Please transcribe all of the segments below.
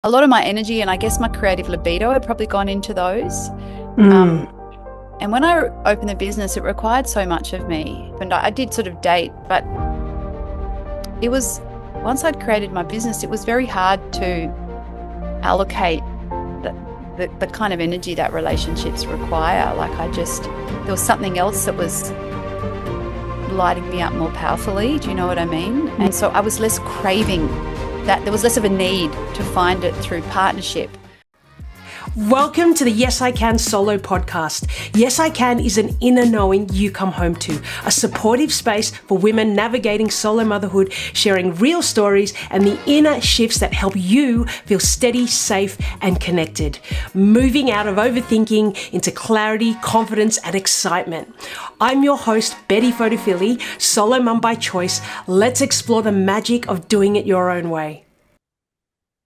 a lot of my energy and I guess my creative libido had probably gone into those. Mm. Um, and when I opened the business, it required so much of me. And I did sort of date, but it was, once I'd created my business, it was very hard to allocate the, the kind of energy that relationships require. There was something else that was lighting me up more powerfully. Do you know what I mean? And so I was less craving that. There was less of a need to find it through partnership. Welcome to the Yes I Can solo podcast. Yes I Can is an inner knowing you come home to, a supportive space for women navigating solo motherhood, sharing real stories and the inner shifts that help you feel steady, safe and connected, moving out of overthinking into clarity, confidence and excitement. I'm your host, Betty Fotofili, solo mum by choice. Let's explore the magic of doing it your own way.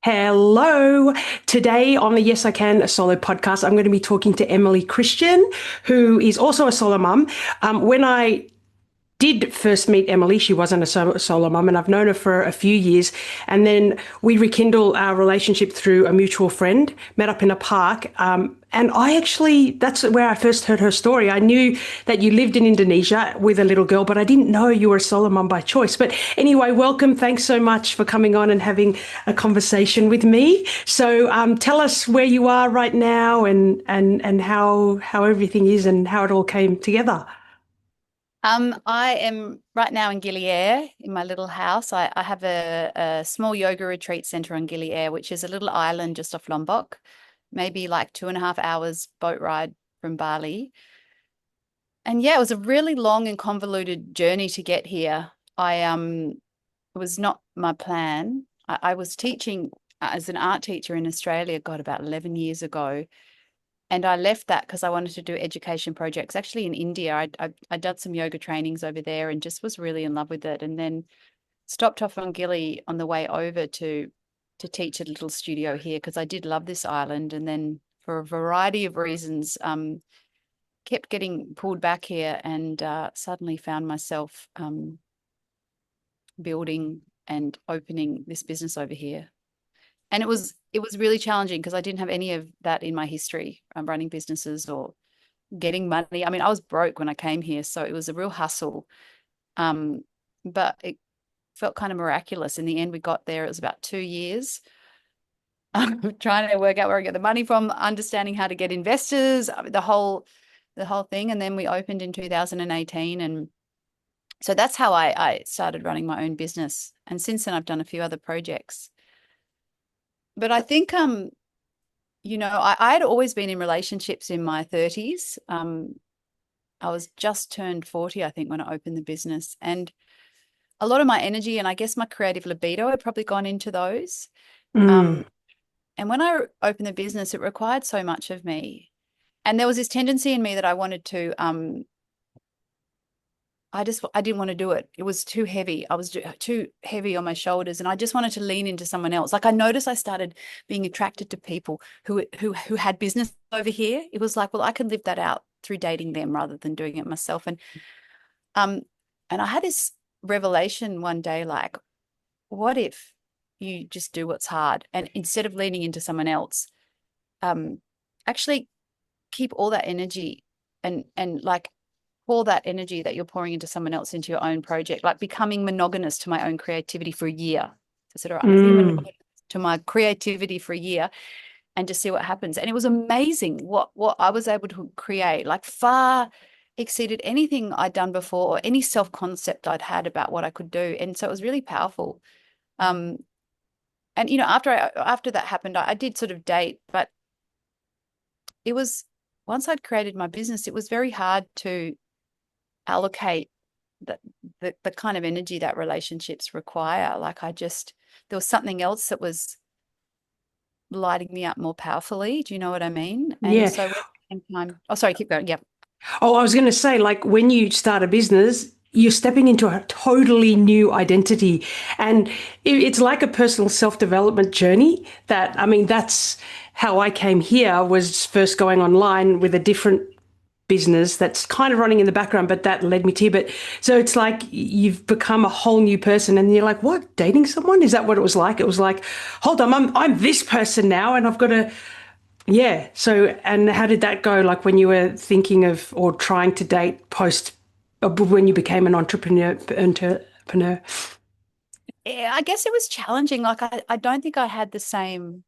Hello. Today on the Yes I Can solo podcast, I'm going to be talking to Emily Christian, who is also a solo mum. When I did first meet Emily, she wasn't a solo mum, and I've known her for a few years. And then we rekindled our relationship through a mutual friend, met up in a park. That's where I first heard her story. I knew that you lived in Indonesia with a little girl, but I didn't know you were a solo mum by choice. But anyway, welcome. Thanks so much for coming on and having a conversation with me. So tell us where you are right now and how everything is and how it all came together. I am right now in Gili Air in my little house. I have a small yoga retreat center on Gili Air, which is a little island just off Lombok, maybe like 2.5 hours boat ride from Bali. And yeah, it was a really long and convoluted journey to get here. It was not my plan. I was teaching as an art teacher in Australia, God, about 11 years ago. And I left that because I wanted to do education projects. Actually, in India, I'd done some yoga trainings over there and just was really in love with it. And then stopped off on Gili on the way over to teach a little studio here because I did love this island. And then for a variety of reasons, kept getting pulled back here and suddenly found myself building and opening this business over here. And it was really challenging because I didn't have any of that in my history, running businesses or getting money. I mean, I was broke when I came here, so it was a real hustle. But it felt kind of miraculous. In the end, we got there. It was about 2 years trying to work out where I get the money from, understanding how to get investors, the whole thing. And then we opened in 2018. And so that's how I started running my own business. And since then, I've done a few other projects. But I think, I had always been in relationships in my 30s. I was just turned 40, I think, when I opened the business. And a lot of my energy and I guess my creative libido had probably gone into those. Mm. And when I opened the business, it required so much of me. And there was this tendency in me that I wanted to, I didn't want to do it. It was too heavy. I was too heavy on my shoulders, and I just wanted to lean into someone else. Like I noticed I started being attracted to people who had business over here. It was like, well, I can live that out through dating them rather than doing it myself. Um, and I had this revelation one day, like, what if you just do what's hard, and instead of leaning into someone else, actually keep all that energy and like pour that energy that you're pouring into someone else into your own project, like becoming monogamous to my own creativity for a year. I said, all right, I'm going to be Mm. monogamous to my creativity for a year and just see what happens. And it was amazing what I was able to create, like far exceeded anything I'd done before or any self-concept I'd had about what I could do. And so it was really powerful. Um, and after that happened, I did sort of date, but it was, once I'd created my business, it was very hard to allocate the kind of energy that relationships require. There was something else that was lighting me up more powerfully. Do you know what I mean? And Yeah. so when time, oh, sorry, keep going. Yeah. Oh, I was going to say, like, when you start a business, you're stepping into a totally new identity. And it's like a personal self-development journey that's how I came here, was first going online with a different business that's kind of running in the background, but that led me to you. But so it's like you've become a whole new person, and you're like, what, dating someone? Is that what it was like? It was like, hold on, I'm this person now, and I've got to, yeah. So, and how did that go? Like when you were thinking of or trying to date post, when you became an entrepreneur? Yeah, I guess it was challenging. Like I don't think I had the same.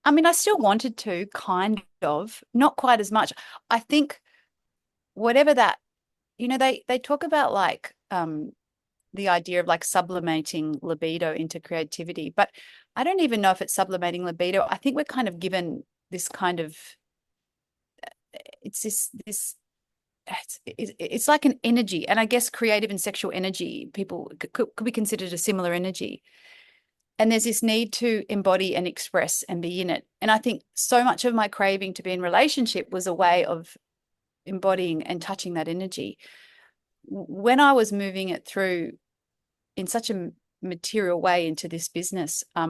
I mean, I still wanted to, kind of, not quite as much. I think whatever that, they talk about like the idea of like sublimating libido into creativity, but I don't even know if it's sublimating libido. I think we're kind of given this kind of it's this it's like an energy, and I guess creative and sexual energy people could be considered a similar energy. And there's this need to embody and express and be in it. And I think so much of my craving to be in relationship was a way of embodying and touching that energy. When I was moving it through in such a material way into this business, I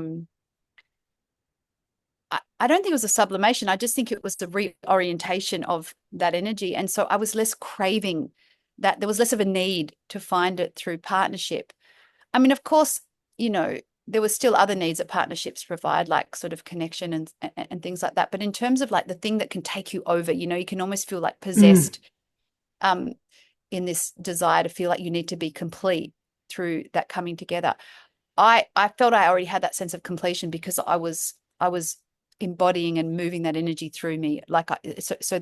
don't think it was a sublimation. I just think it was the reorientation of that energy. And so I was less craving that. There was less of a need to find it through partnership. I mean, of course, there was still other needs that partnerships provide, like sort of connection and things like that. But in terms of like the thing that can take you over, you can almost feel like Mm. possessed um, in this desire to feel like you need to be complete through that coming together. I felt I already had that sense of completion because I was embodying and moving that energy through me. Like so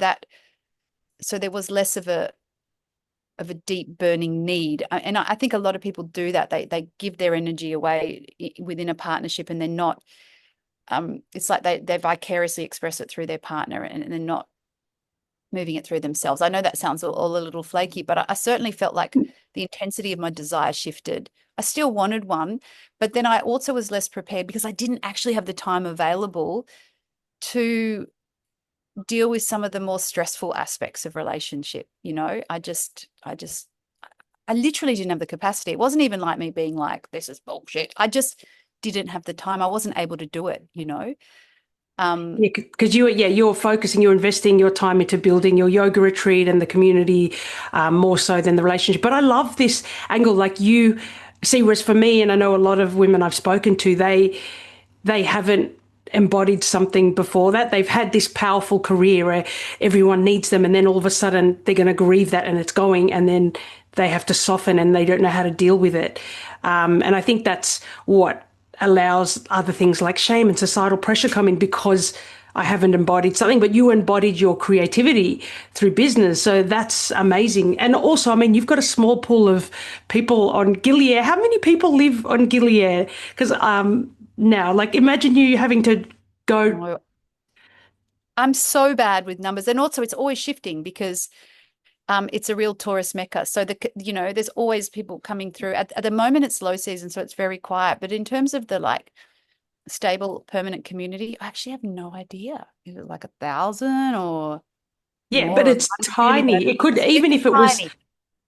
there was less of a deep burning need. And I think a lot of people do that. They give their energy away within a partnership, and they're not it's like they vicariously express it through their partner, and they're not moving it through themselves. I know that sounds all a little flaky, but I certainly felt like the intensity of my desire shifted. I still wanted one, but then I also was less prepared because I didn't actually have the time available to deal with some of the more stressful aspects of relationship. I literally didn't have the capacity. It wasn't even like me being like, this is bullshit. I just didn't have the time. I wasn't able to do it. Um, Yeah, because you're focusing, you're investing your time into building your yoga retreat and the community more so than the relationship. But I love this angle, like you see, whereas for me, and I know a lot of women I've spoken to, they haven't embodied something before that. They've had this powerful career where everyone needs them, and then all of a sudden they're going to grieve that and it's going, and then they have to soften and they don't know how to deal with it. And I think that's what allows other things like shame and societal pressure come in, because I haven't embodied something, but you embodied your creativity through business. So that's amazing. And also, I mean, you've got a small pool of people on Gili Air. How many people live on Gili Air? Because now, like, imagine you having to go. I'm so bad with numbers, and also it's always shifting because it's a real tourist mecca. So there's always people coming through. At the moment, it's low season, so it's very quiet. But in terms of the like stable, permanent community, I actually have no idea. Is it like 1,000 or Yeah, but more? it's tiny. It could, It's tiny.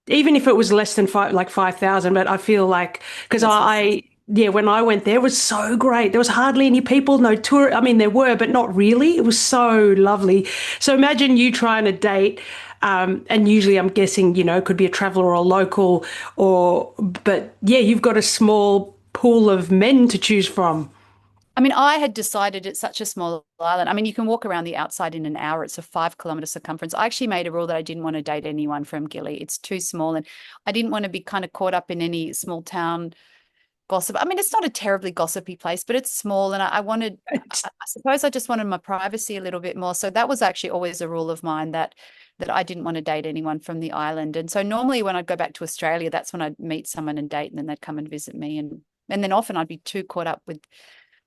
even if it was less than five, like 5,000, but I feel like, because Yes, yes, yes. yeah, when I went there, it was so great. There was hardly any people, no tour. I mean, there were, but not really. It was so lovely. So imagine you trying to date, and usually I'm guessing, it could be a traveler or a local, but yeah, you've got a small pool of men to choose from. I mean, I had decided it's such a small island. I mean, you can walk around the outside in an hour. It's a 5 kilometer circumference. I actually made a rule that I didn't want to date anyone from Gili. It's too small, and I didn't want to be kind of caught up in any small town gossip. I mean, it's not a terribly gossipy place, but it's small, and I wanted. I suppose I just wanted my privacy a little bit more. So that was actually always a rule of mine that I didn't want to date anyone from the island. And so normally when I'd go back to Australia, that's when I'd meet someone and date, and then they'd come and visit me, and then often I'd be too caught up with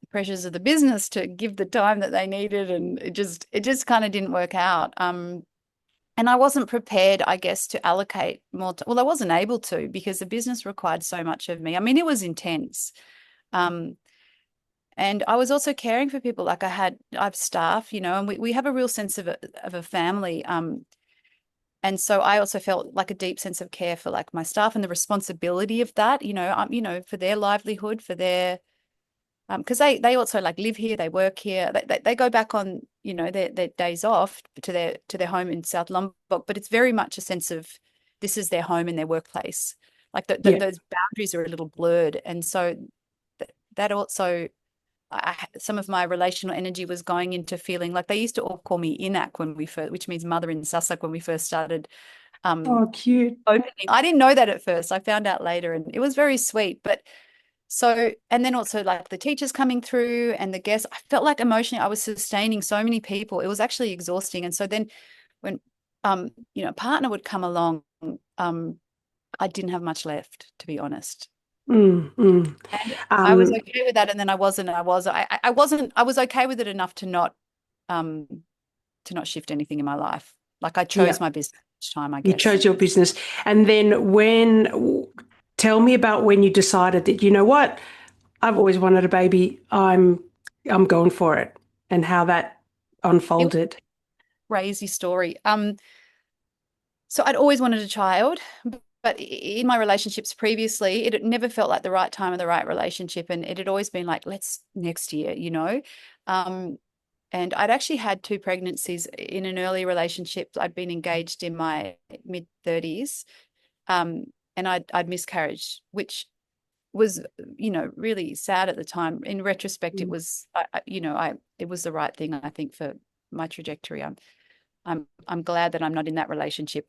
the pressures of the business to give the time that they needed, and it just kind of didn't work out. And I wasn't prepared, I guess, to allocate more. Well, I wasn't able to because the business required so much of me. I mean, it was intense. Um, and I was also caring for people. Like I have staff, and we have a real sense of a family. And so I also felt like a deep sense of care for like my staff and the responsibility of that, for their livelihood, for their because they also like live here, they work here, they go back on, you know, their days off to their home in South Lombok, but it's very much a sense of this is their home and their workplace. Like Yeah. those boundaries are a little blurred, and so that also some of my relational energy was going into feeling like they used to all call me Inak when we first, which means mother in Sussex, when we first started Oh, cute. opening. I didn't know that at first. I found out later, and it was very sweet. But so, and then also like the teachers coming through and the guests, I felt like emotionally I was sustaining so many people. It was actually exhausting. And so then when you know, a partner would come along, I didn't have much left, to be honest. Mm, mm. And I was Um, okay with that. And then I wasn't, I was okay with it enough um to not shift anything in my life. Like I yeah, chose my business each time, I you guess. chose your business. And then tell me about when you decided that, you know what, I've always wanted a baby. I'm going for it, and how that It was unfolded. a crazy story. So I'd always wanted a child, but in my relationships previously, it had never felt like the right time of the right relationship. And it had always been like, let's next year, you know? Um, and I'd actually had two pregnancies in an early relationship. I'd been engaged in my mid 30s, um, and I'd miscarried, which was, you know, really sad at the time. In retrospect, it Mm, was, you know, it was the right thing, I think, for my trajectory. I'm glad that I'm not in that relationship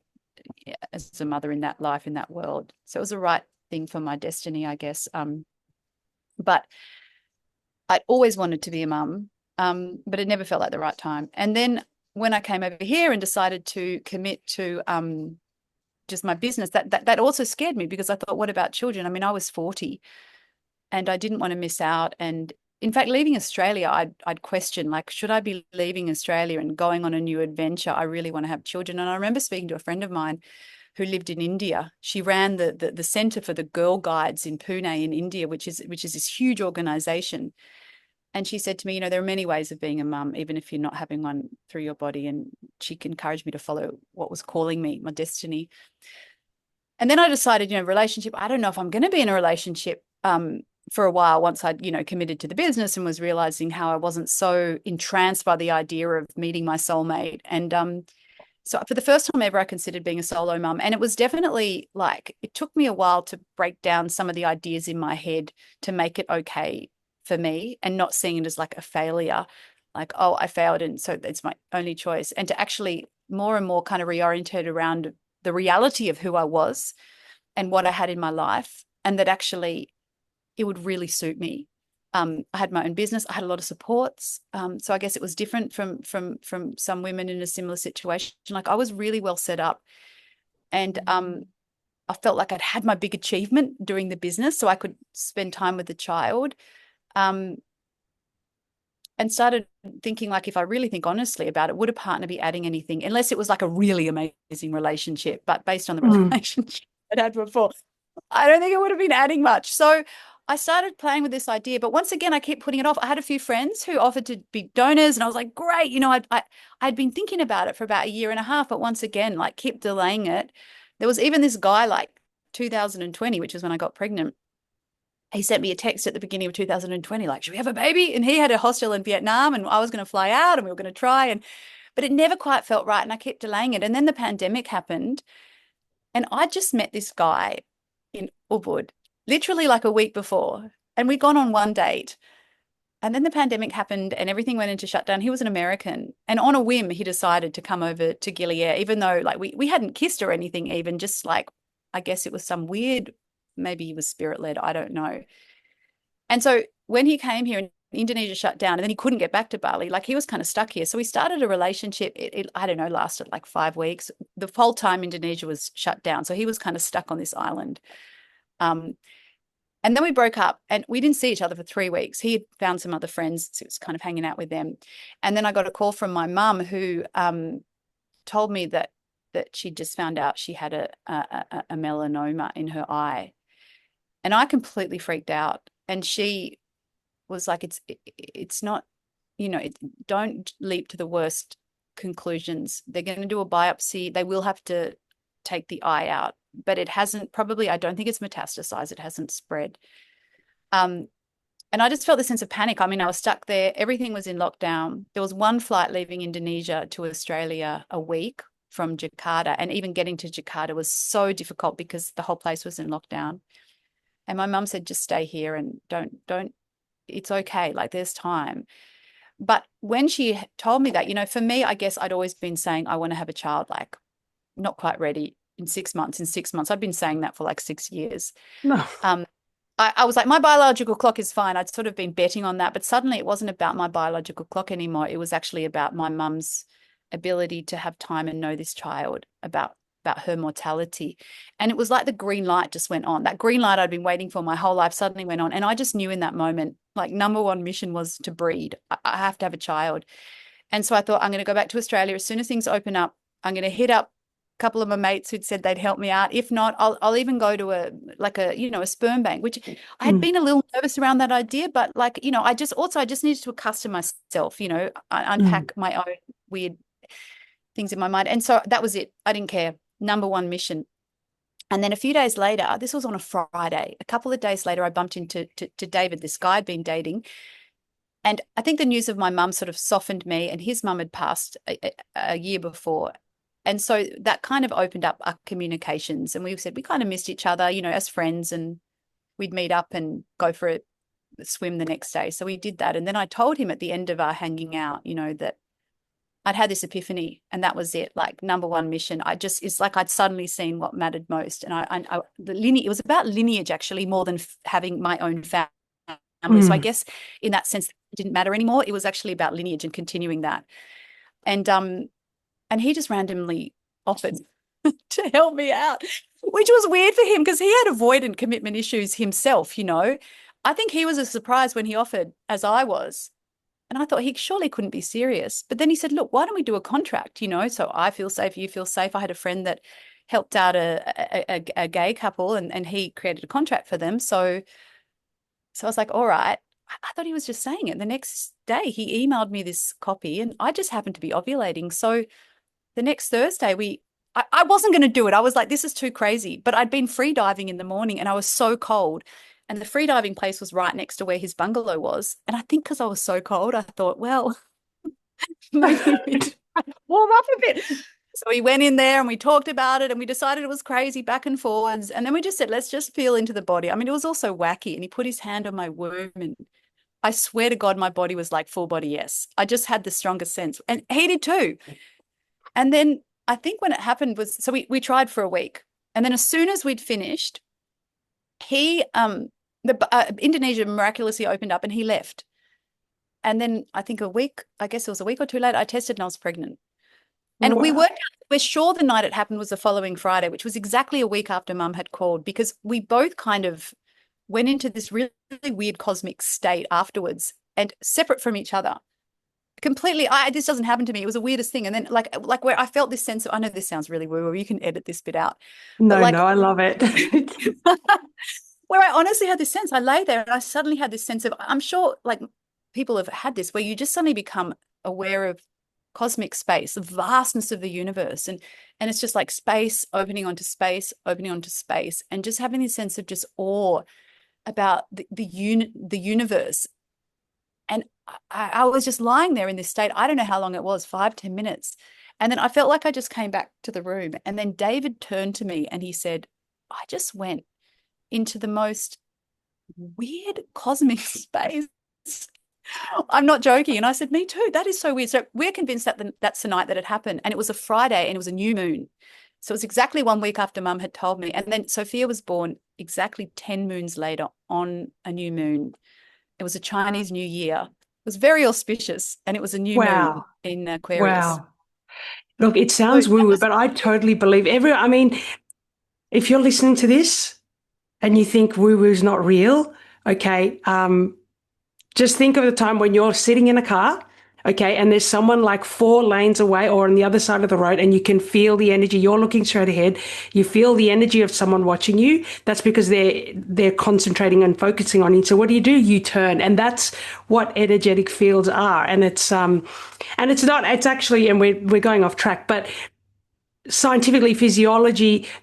as a mother in that life, in that world. So it was the right thing for my destiny, I guess. But I'd always wanted to be a mum, but it never felt like the right time. And then when I came over here and decided to commit to just my business, that also scared me, because I thought, what about children? I mean, I was 40 and I didn't want to miss out. And in fact, leaving Australia, I'd question, like, should I be leaving Australia and going on a new adventure? I really want to have children. And I remember speaking to a friend of mine who lived in India. She ran the Center for the Girl Guides in Pune in India, which is this huge organization. And she said to me, you know, there are many ways of being a mum, even if you're not having one through your body. And she encouraged me to follow what was calling me, my destiny. And then I decided, you know, relationship, I don't know if I'm going to be in a relationship for a while, once I'd, you know, committed to the business and was realizing how I wasn't so entranced by the idea of meeting my soulmate. And so for the first time ever, I considered being a solo mum. And it was definitely like, it took me a while to break down some of the ideas in my head to make it okay for me, and not seeing it as like a failure, like, oh, I failed and so it's my only choice. And to actually more and more kind of reorientate around the reality of who I was and what I had in my life, and that actually it would really suit me. I had my own business. I had a lot of supports. So I guess it was different from some women in a similar situation. Like I was really well set up, and I felt like I'd had my big achievement doing the business, so I could spend time with the child. Um, and started thinking, like, if I really think honestly about it, would a partner be adding anything, unless it was like a really amazing relationship? But based on the mm, relationship I'd had before, I don't think it would have been adding much. So I started playing with this idea, but once again, I keep putting it off. I had a few friends who offered to be donors, and I was like, great. You know, I'd been thinking about it for about a year and a half, but once again, like, kept delaying it. There was even this guy, like 2020, which is when I got pregnant. He sent me a text at the beginning of 2020, like, should we have a baby? And he had a hostel in Vietnam, and I was going to fly out and we were going to try. But it never quite felt right. And I kept delaying it. And then the pandemic happened. And I just met this guy in Ubud, literally like a week before. And we'd gone on one date. And then the pandemic happened and everything went into shutdown. He was an American. And on a whim, he decided to come over to Gili Air, even though like we hadn't kissed or anything, even just like, I guess it was some weird, maybe he was spirit led, I don't know. And so when he came here and Indonesia shut down and then he couldn't get back to Bali, like he was kind of stuck here. So we started a relationship. I don't know, lasted like 5 weeks. The whole time Indonesia was shut down. So he was kind of stuck on this island. Um, and then we broke up and we didn't see each other for 3 weeks. He had found some other friends, so he was kind of hanging out with them. And then I got a call from my mum who told me that she just found out she had a melanoma in her eye. And I completely freaked out. And she was like, it's not, you know, don't leap to the worst conclusions. They're going to do a biopsy. They will have to take the eye out, but it hasn't, probably, I don't think it's metastasized. It hasn't spread. Um, And I just felt this sense of panic. I mean, I was stuck there. Everything was in lockdown. There was one flight leaving Indonesia to Australia a week from Jakarta. And even getting to Jakarta was so difficult because the whole place was in lockdown. And my mum said, just stay here and don't, it's okay. Like there's time. But when she told me that, for me, I guess I'd always been saying, I want to have a child, like not quite ready in 6 months. In 6 months, I've been saying that for like 6 years. No. I was like, my biological clock is fine. I'd sort of been betting on that, but suddenly it wasn't about my biological clock anymore. It was actually about my mum's ability to have time and know this child, about her mortality. And it was like the green light just went on. That green light I'd been waiting for my whole life suddenly went on. And I just knew in that moment, like number one mission was to breed. I have to have a child. And so I thought, I'm going to go back to Australia. As soon as things open up, I'm going to hit up couple of my mates who'd said they'd help me out. If not, I'll even go to a sperm bank, which I had been a little nervous around that idea, but I just needed to accustom myself, unpack my own weird things in my mind. And so that was it. I didn't care. Number one mission. And then a few days later, this was on a Friday, a couple of days later, I bumped into David, this guy I'd been dating. And I think the news of my mum sort of softened me, and his mum had passed a year before. And so that kind of opened up our communications, and we said we kind of missed each other, as friends, and we'd meet up and go for a swim the next day. So we did that. And then I told him at the end of our hanging out, that I'd had this epiphany, and that was it. Like number one mission. It's like I'd suddenly seen what mattered most. And it was about lineage actually more than having my own family. So I guess in that sense, it didn't matter anymore. It was actually about lineage and continuing that. And he just randomly offered to help me out, which was weird for him because he had avoidant commitment issues himself, I think he was as surprised when he offered as I was. And I thought he surely couldn't be serious. But then he said, look, why don't we do a contract, so I feel safe, you feel safe. I had a friend that helped out a gay couple, and he created a contract for them. So I was like, all right. I thought he was just saying it. The next day he emailed me this copy, and I just happened to be ovulating. So the next Thursday, I wasn't going to do it. I was like, this is too crazy. But I'd been free diving in the morning, and I was so cold. And the free diving place was right next to where his bungalow was. And I think because I was so cold, I thought, well, maybe we'd warm up a bit. So we went in there and we talked about it, and we decided it was crazy back and forwards. And then we just said, let's just feel into the body. I mean, it was also wacky. And he put his hand on my womb, and I swear to God, my body was like full body yes. I just had the strongest sense. And he did too. And then I think when it happened was, so we tried for a week. And then as soon as we'd finished, Indonesia miraculously opened up and he left. And then I think I guess it was a week or two later, I tested and I was pregnant. And we worked out, we're sure the night it happened was the following Friday, which was exactly a week after Mum had called, because we both kind of went into this really, really weird cosmic state afterwards, and separate from each other. Completely, this doesn't happen to me. It was the weirdest thing. And then like where I felt this sense of, I know this sounds really woo-woo, you can edit this bit out. No, I love it. Where I honestly had this sense, I lay there and I suddenly had this sense of, I'm sure like people have had this, where you just suddenly become aware of cosmic space, the vastness of the universe. And it's just like space opening onto space, and just having this sense of just awe about the universe. And I was just lying there in this state. I don't know how long it was, 5-10 minutes. And then I felt like I just came back to the room. And then David turned to me and he said, I just went into the most weird cosmic space. I'm not joking. And I said, me too. That is so weird. So we're convinced that that's the night that it happened. And it was a Friday and it was a new moon. So it was exactly 1 week after Mum had told me. And then Sophia was born exactly 10 moons later on a new moon. It was a Chinese New Year. It was very auspicious, and it was a new moon in Aquarius. Wow. Look, it sounds woo-woo, but I totally believe if you're listening to this and you think woo-woo is not real, okay, just think of the time when you're sitting in a car, okay, and there's someone like 4 lanes away or on the other side of the road, and you can feel the energy. You're looking straight ahead. You feel the energy of someone watching you. That's because they're concentrating and focusing on you. So what do? You turn, and that's what energetic fields are. And it's actually, and we're going off track, but scientifically,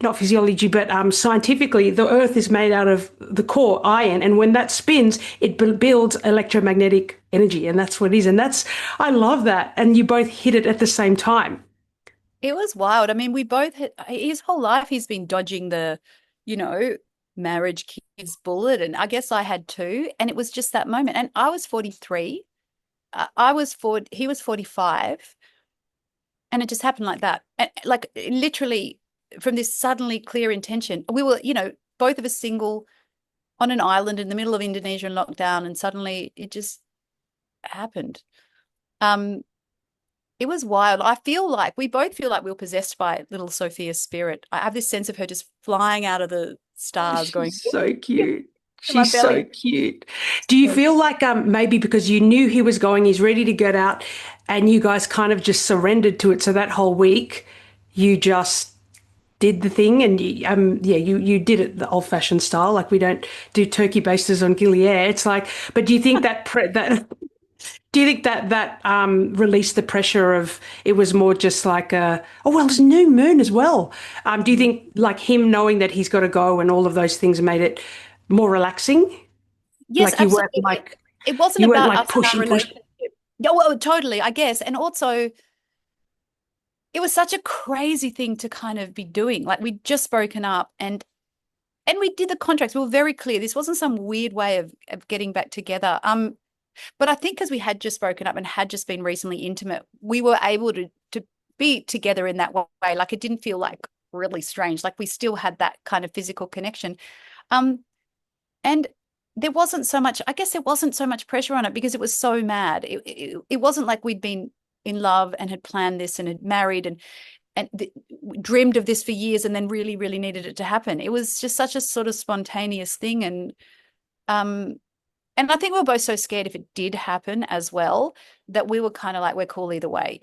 not physiology, but scientifically, the Earth is made out of the core iron, and when that spins, it builds electromagnetic energy, and that's what it is. And I love that. And you both hit it at the same time. It was wild. I mean, we both had his whole life he's been dodging the, you know, marriage kids bullet. And I guess I had too. And it was just that moment. And I was 43. I was 40, he was 45. And it just happened like that. And like literally from this suddenly clear intention. We were, both of us single on an island in the middle of Indonesia in lockdown, and suddenly it just happened. Um, It was wild. We both feel like we were possessed by little Sophia's spirit. I have this sense of her just flying out of the Oh, stars, going she's so cute. to my She's so belly. cute. Do you feel like maybe because you knew he was going, he's ready to get out, and you guys kind of just surrendered to it? So that whole week, you just did the thing, and you did it the old-fashioned style. Like we don't do turkey basters on Gili Air. It's like, but do you think that do you think that released the pressure of it was more just like oh well, it's new moon as well. Do you think like him knowing that he's got to go and all of those things made it more relaxing? Yes, Like absolutely. It wasn't you weren't about like us and our pushing, pushing. relationship. Yeah, well, totally, I guess. And also, it was such a crazy thing to kind of be doing. Like we'd just broken up, and we did the contracts. We were very clear. This wasn't some weird way of getting back together. But I think because we had just broken up and had just been recently intimate, we were able to be together in that way. Like it didn't feel like really strange. Like we still had that kind of physical connection. Um, and there wasn't so much, I guess there wasn't so much pressure on it because it was so mad. It wasn't like we'd been in love and had planned this and had married and dreamed of this for years and then really, really needed it to happen. It was just such a sort of spontaneous thing. Um, and I think we were both so scared if it did happen as well that we were kind of like, we're cool either way,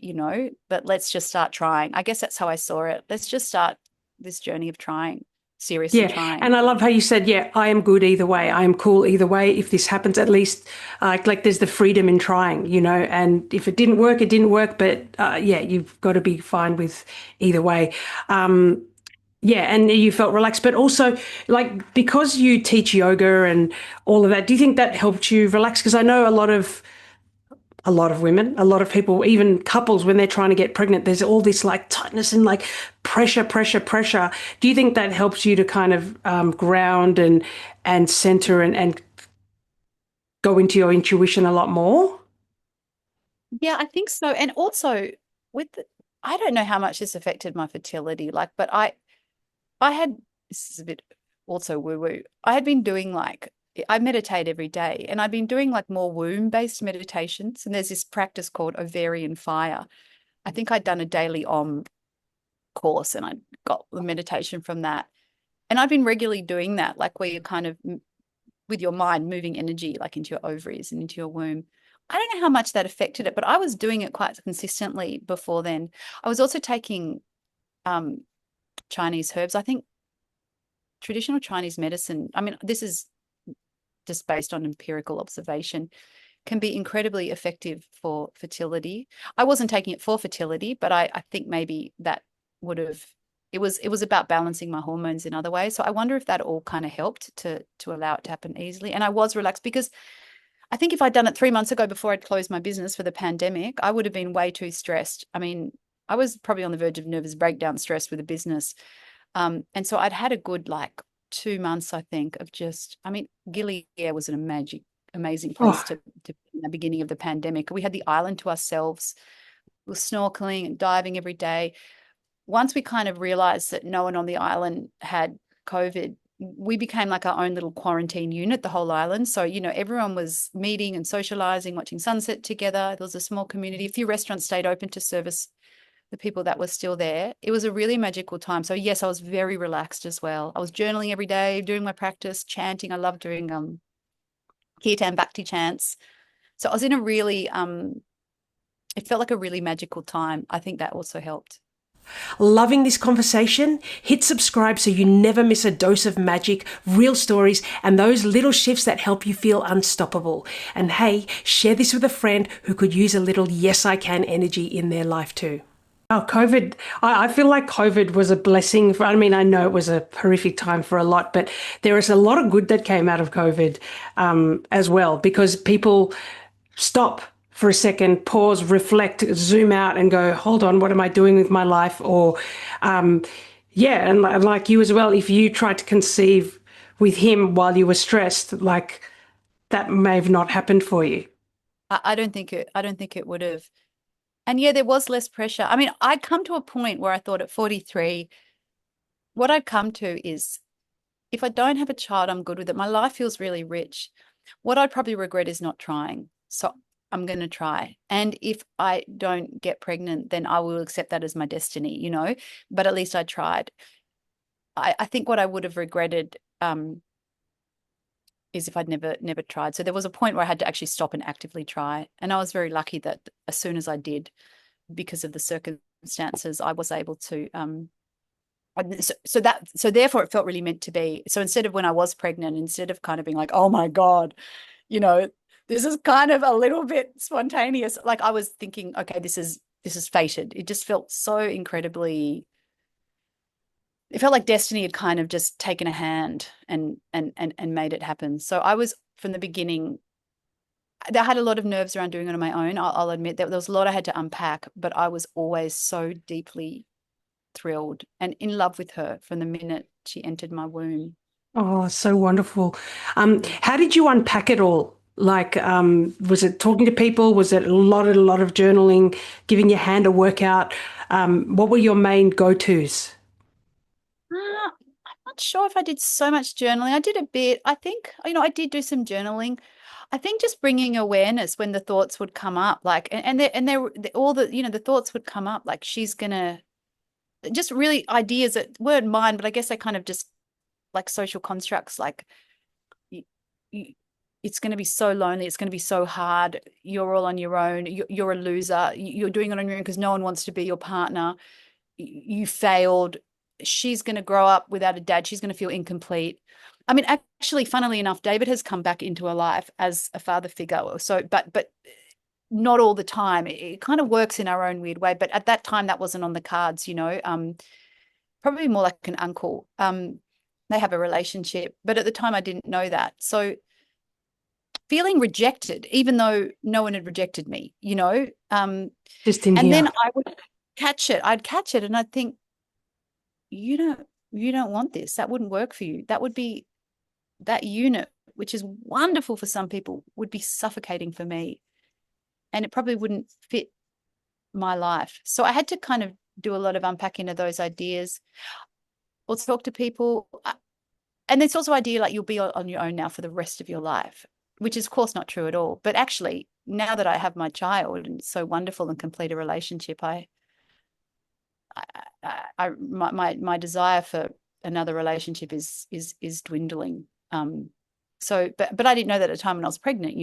but let's just start trying. I guess that's how I saw it. Let's just start this journey of trying, seriously Yeah, trying. and I love how you said, "Yeah, I am good either way. I am cool either way. If this happens, at least like there's the freedom in trying, And if it didn't work, it didn't work. But yeah, you've got to be fine with either way." Yeah, and you felt relaxed, but also like because you teach yoga and all of that, do you think that helped you relax? Because I know a lot of women, a lot of people, even couples, when they're trying to get pregnant, there's all this like tightness and like pressure, pressure, pressure. Do you think that helps you to kind of ground and center and go into your intuition a lot more? Yeah, I think so. And also I don't know how much this affected my fertility, like, but I had, this is a bit also woo woo. I had been doing like, I meditate every day and I've been doing like more womb based meditations. And there's this practice called ovarian fire. I think I'd done a daily course and I got the meditation from that. And I've been regularly doing that, like where you're kind of with your mind moving energy like into your ovaries and into your womb. I don't know how much that affected it, but I was doing it quite consistently before then. I was also taking um, Chinese herbs. I think traditional Chinese medicine, I mean, this is just based on empirical observation, can be incredibly effective for fertility. I wasn't taking it for fertility, but I think maybe that would have, it was about balancing my hormones in other ways. So I wonder if that all kind of helped to allow it to happen easily. And I was relaxed because I think if I'd done it 3 months ago before I'd closed my business for the pandemic, I would have been way too stressed. I mean, I was probably on the verge of nervous breakdown stress with the business. And so I'd had a good like 2 months, I think, of just, I mean, Gili Air was an amazing place Oh, to be in the beginning of the pandemic. We had the island to ourselves. We were snorkeling and diving every day. Once we kind of realized that no one on the island had COVID, we became like our own little quarantine unit, the whole island. So, everyone was meeting and socializing, watching sunset together. There was a small community. A few restaurants stayed open to service the people that were still there. It was a really magical time. So yes, I was very relaxed as well. I was journaling every day, doing my practice, chanting. I love doing kirtan bhakti chants. So I was in a really it felt like a really magical time. I think that also helped. loving this conversation? Hit subscribe so you never miss a dose of magic, real stories, and those little shifts that help you feel unstoppable. And hey, share this with a friend who could use a little yes I can energy in their life too. Oh, COVID. I feel like COVID was a blessing for, I mean, I know it was a horrific time for a lot, but there is a lot of good that came out of COVID as well, because people stop for a second, pause, reflect, zoom out and go, hold on, what am I doing with my life? Or, um, yeah, and like you as well, if you tried to conceive with him while you were stressed, like that may have not happened for you. I don't think it would have. And yeah, there was less pressure. I mean, I'd come to a point where I thought at 43, what I'd come to is if I don't have a child, I'm good with it. My life feels really rich. What I'd probably regret is not trying. So I'm going to try. And if I don't get pregnant, then I will accept that as my destiny, you know, but at least I tried. I think what I would have regretted is if I'd never tried. So there was a point where I had to actually stop and actively try. And I was very lucky that as soon as I did, because of the circumstances, I was able to so therefore it felt really meant to be. So instead of when I was pregnant, instead of kind of being like, oh my God, you know, this is kind of a little bit spontaneous, like I was thinking, okay, this is fated. It just felt so incredibly, it felt like destiny had kind of just taken a hand and made it happen. So I was from the beginning, I had a lot of nerves around doing it on my own. I'll admit that there was a lot I had to unpack, but I was always so deeply thrilled and in love with her from the minute she entered my womb. Oh, so wonderful. How did you unpack it all? Like, was it talking to people? Was it a lot of journaling, giving your hand a workout? What were your main go-tos? I'm not sure if I did so much journaling. I did a bit. I think, I did do some journaling. I think just bringing awareness when the thoughts would come up, like, and they were all the thoughts would come up, like she's gonna just really ideas that weren't mine, but I guess they kind of just like social constructs, like you, you, it's going to be so lonely, it's going to be so hard, you're all on your own, you're a loser, you're doing it on your own because no one wants to be your partner, you failed, she's going to grow up without a dad, she's going to feel incomplete. I mean, actually, funnily enough, David has come back into her life as a father figure, so but not all the time. It kind of works in our own weird way, but at that time that wasn't on the cards, probably more like an uncle. They have a relationship, but at the time I didn't know that. So feeling rejected, even though no one had rejected me, Just in and here. then I would catch it. I'd catch it and I'd think, you don't want this. That wouldn't work for you. That would be that unit, which is wonderful for some people, would be suffocating for me. And it probably wouldn't fit my life. So I had to kind of do a lot of unpacking of those ideas or talk to people. And it's also idea like you'll be on your own now for the rest of your life, which is of course not true at all. But actually, now that I have my child and it's so wonderful and complete a relationship, my desire for another relationship is dwindling. So but I didn't know that at the time when I was pregnant.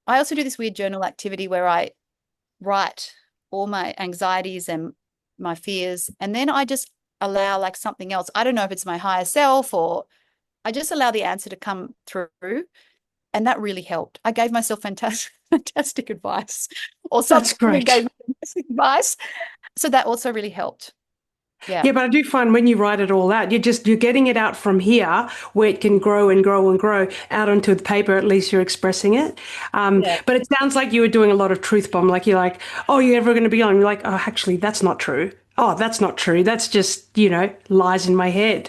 I also do this weird journal activity where I write all my anxieties and my fears, and then I just allow like something else. I don't know if it's my higher self or I just allow the answer to come through. And that really helped. I gave myself fantastic advice, or That's something great. gave me fantastic advice. So that also really helped. Yeah. Yeah, but I do find when you write it all out, you're getting it out from here where it can grow and grow and grow out onto the paper. At least you're expressing it. Yeah. But it sounds like you were doing a lot of truth bomb. Like you're like, oh, you're ever going to be on? You're like, oh, actually, that's not true. Oh, that's not true. That's just, lies in my head.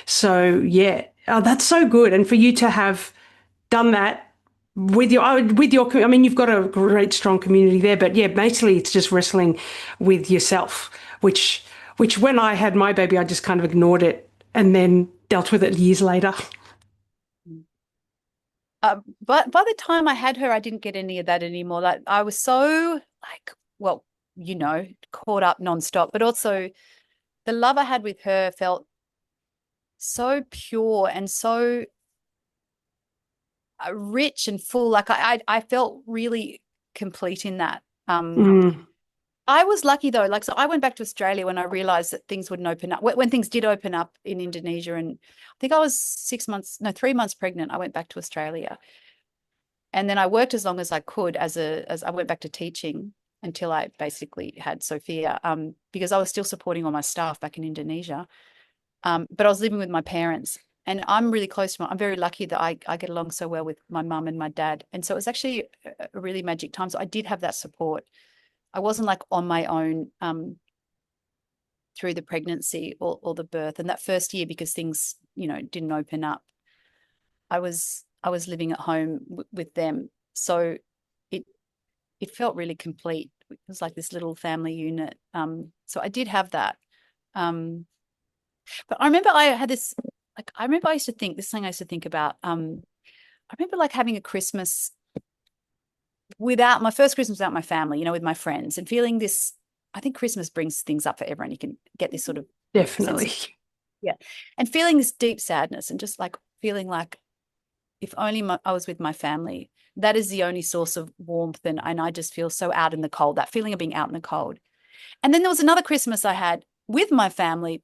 So yeah, oh, that's so good. And for you to have done that I mean, you've got a great, strong community there, but yeah, basically it's just wrestling with yourself, which when I had my baby, I just kind of ignored it and then dealt with it years later. But by the time I had her, I didn't get any of that anymore. Like I was so like, well, caught up nonstop, but also the love I had with her felt so pure and so rich and full. Like I felt really complete in that. Mm, I was lucky though. Like, so I went back to Australia when I realized that things wouldn't open up. When things did open up in Indonesia, and I think I was 6 months, no, 3 months pregnant. I went back to Australia, and then I worked as long as I could as I went back to teaching. until I basically had Sophia, because I was still supporting all my staff back in Indonesia. But I was living with my parents, and I'm really close to I'm very lucky that I get along so well with my mum and my dad. And so it was actually a really magic time. So I did have that support. I wasn't like on my own through the pregnancy or the birth. And that first year, because things, didn't open up, I was living at home with them. So it it felt really complete. It was like this little family unit. So I did have that. But I remember I had this, like, I remember I used to think, this thing I used to think about. I remember like having a Christmas without my first Christmas without my family, with my friends, and feeling this. I think Christmas brings things up for everyone. You can get this sort of sense Definitely. of, yeah, and feeling this deep sadness, and just like feeling like if only I was with my family. That is the only source of warmth, and I just feel so out in the cold. That feeling of being out in the cold. And then there was another Christmas I had with my family,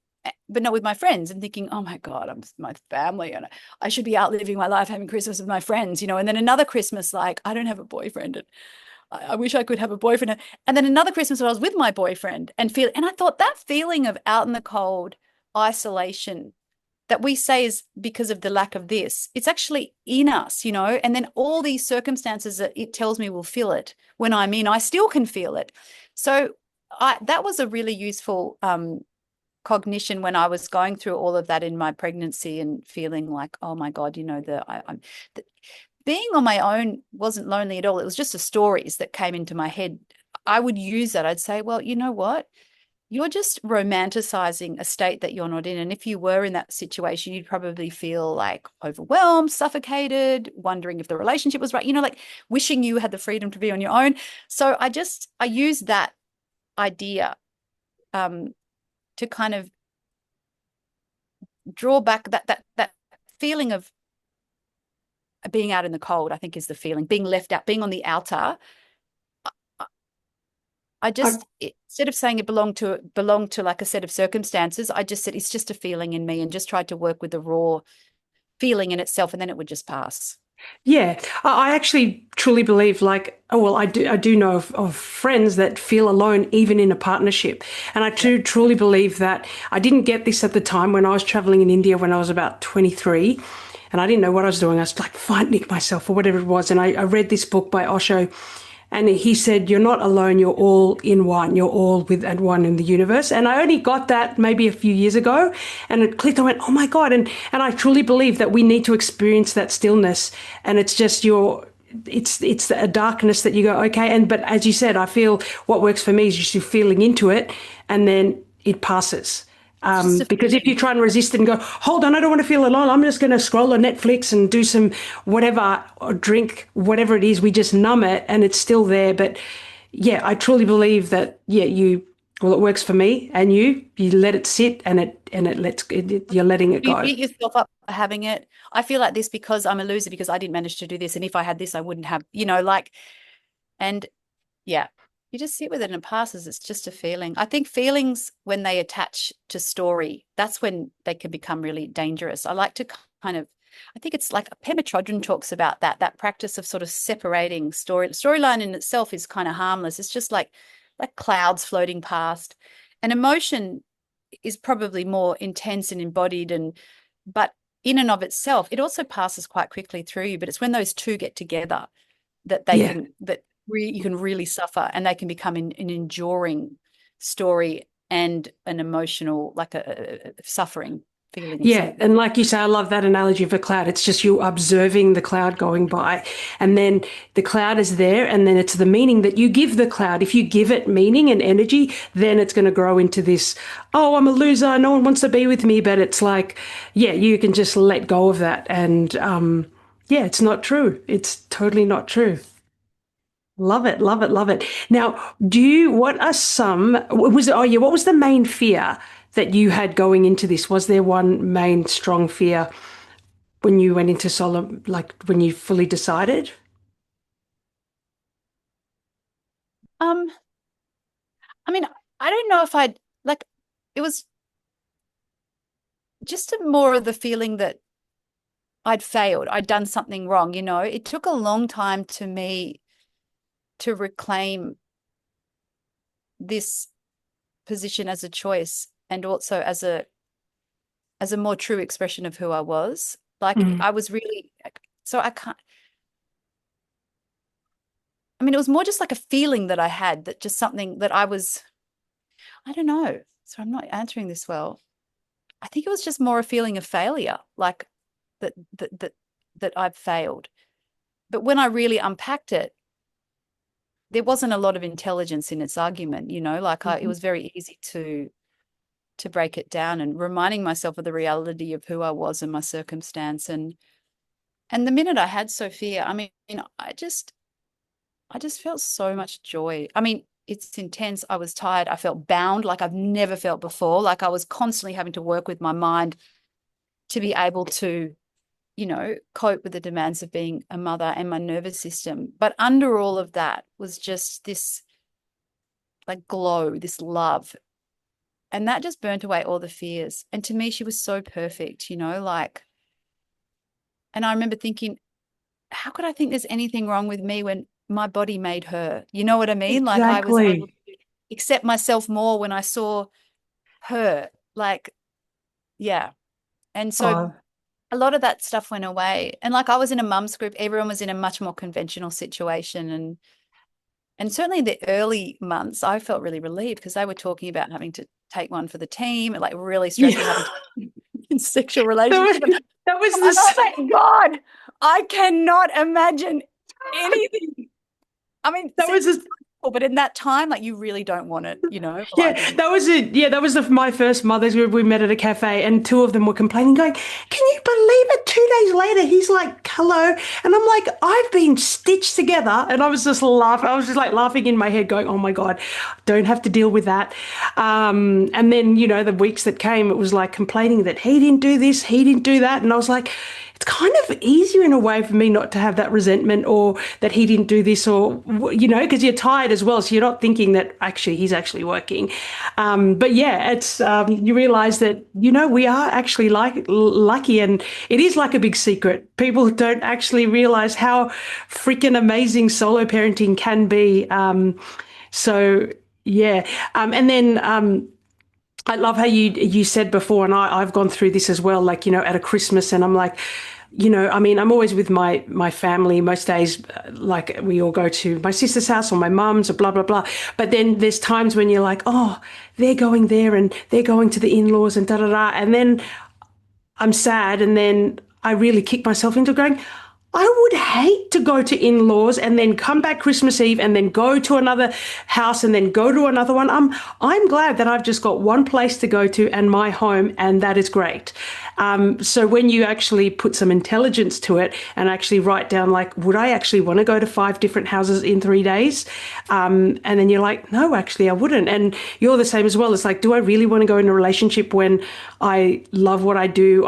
but not with my friends, and thinking, oh my God, I'm with my family and I should be out living my life having Christmas with my friends. And then another Christmas, like, I don't have a boyfriend, and I wish I could have a boyfriend. And then another Christmas when I was with my boyfriend, and I thought that feeling of out in the cold, isolation, that we say is because of the lack of this, it's actually in us, and then all these circumstances that it tells me will feel it when I'm in, I still can feel it. So that was a really useful cognition when I was going through all of that in my pregnancy, and feeling like, oh my God, being on my own wasn't lonely at all. It was just the stories that came into my head. I would use that. I'd say, well, you know what? You're just romanticizing a state that you're not in. And if you were in that situation, you'd probably feel like overwhelmed, suffocated, wondering if the relationship was right, like wishing you had the freedom to be on your own. So I use that idea to kind of draw back that feeling of being out in the cold. I think is the feeling, being left out, being on the outer. I I, just, instead of saying it belonged to like a set of circumstances, I just said it's just a feeling in me, and just tried to work with the raw feeling in itself, and then it would just pass. yeah, I actually truly believe, like, oh, well, I do know of friends that feel alone even in a partnership. And I Yeah. truly believe that I didn't get this at the time when I was traveling in India when I was about 23, and I didn't know what I was doing. I was like finding myself or whatever it was. And I read this book by Osho, and he said, you're not alone, you're all in one, you're all with at one in the universe. And I only got that maybe a few years ago, and it clicked. I went, oh my God. And I truly believe that we need to experience that stillness. And it's just it's a darkness that you go, okay. But as you said, I feel what works for me is just you feeling into it, and then it passes. It's just a Because if you feeling. try and resist it and go, hold on, I don't want to feel alone, I'm just going to scroll on Netflix and do some whatever, or drink whatever it is, we just numb it and it's still there. But yeah, I truly believe that, yeah, well, it works for me, and you let it sit, and you're letting it You go. beat yourself up for having it. I feel like this because I'm a loser, because I didn't manage to do this. And if I had this, I wouldn't have, like, and yeah, you just sit with it and it passes. It's just a feeling. I think feelings, when they attach to story, that's when they can become really dangerous. I like to kind of, I think it's like Pema Chodron talks about that practice of sort of separating storyline in itself is kind of harmless. It's just like clouds floating past. An emotion is probably more intense and embodied, but in and of itself, it also passes quite quickly through you. But it's when those two get together that Yeah. you can really suffer, and they can become an enduring story and an emotional, like a suffering feeling Yeah, itself. and like you say, I love that analogy of a cloud. It's just you observing the cloud going by, and then the cloud is there, and then it's the meaning that you give the cloud. If you give it meaning and energy, then it's going to grow into this, oh, I'm a loser, no one wants to be with me. But it's like, yeah, you can just let go of that. And yeah, it's not true. It's totally not true. Love it, love it, love it. Now, what are some, oh yeah, what was the main fear that you had going into this? Was there one main strong fear when you went into solo, like when you fully decided? Um, I mean, I don't know if I'd like, it was just more of the feeling that I'd failed, I'd done something wrong. It took a long time to me to reclaim this position as a choice and also as a more true expression of who I was. Like Mm. I was really, so I can't, I mean, it was more just like a feeling that I had, that just something that I don't know. So I'm not answering this well. I think it was just more a feeling of failure, like that that that that I've failed. But when I really unpacked it, there wasn't a lot of intelligence in its argument, like it Mhm. was very easy to break it down and reminding myself of the reality of who I was and my circumstance. And the minute I had Sophia, I mean, I just felt so much joy. I mean, it's intense. I was tired. I felt bound like I've never felt before. Like I was constantly having to work with my mind to be able to, cope with the demands of being a mother and my nervous system. But under all of that was just this like glow, this love. And that just burnt away all the fears. And to me, she was so perfect, like, and I remember thinking, how could I think there's anything wrong with me when my body made her? You know what I mean? Like I was able Exactly. to accept myself more when I saw her. Like, yeah. And so Oh, a lot of that stuff went away. And like I was in a mum's group, everyone was in a much more conventional situation. And certainly the early months, I felt really relieved because they were talking about having to take one for the team, like really stressful, yeah. having to in sexual That was, relationship. And that was I was this. like, God, I cannot imagine anything. I mean, That sex was is this. beautiful, but in that time, like you really don't want it, Well, I Yeah, didn't. that was it. Yeah, that was my first mother's group. We met at a cafe, and two of them were complaining, going, "Can you believe it? 2 days later, he's like, hello," and I'm like, "I've been stitched together," and I was just laughing. I was just like laughing in my head, going, "Oh my God, don't have to deal with that." And then the weeks that came, it was like complaining that he didn't do this, he didn't do that, and I was like, it's kind of easier in a way for me not to have that resentment or that he didn't do this or because you're tired as well, so you're not thinking that actually he's actually working. But yeah, it's you realize that we are actually like lucky, and it is like a big secret. People don't actually realize how freaking amazing solo parenting can be. So yeah, and then I love how you said before, and I've gone through this as well. Like at a Christmas, and I'm like, I mean, I'm always with my family most days. Like we all go to my sister's house or my mum's or blah blah blah. But then there's times when you're like, oh, they're going there and they're going to the in-laws and da da da, and then I'm sad, and then I really kick myself into going, I would hate to go to in-laws and then come back Christmas Eve and then go to another house and then go to another one. I'm glad that I've just got one place to go to and my home, and that is great. So when you actually put some intelligence to it and actually write down, like, would I actually want to go to 5 different houses in 3 days? And then you're like, no, actually, I wouldn't. And you're the same as well. It's like, do I really want to go in a relationship when I love what I do?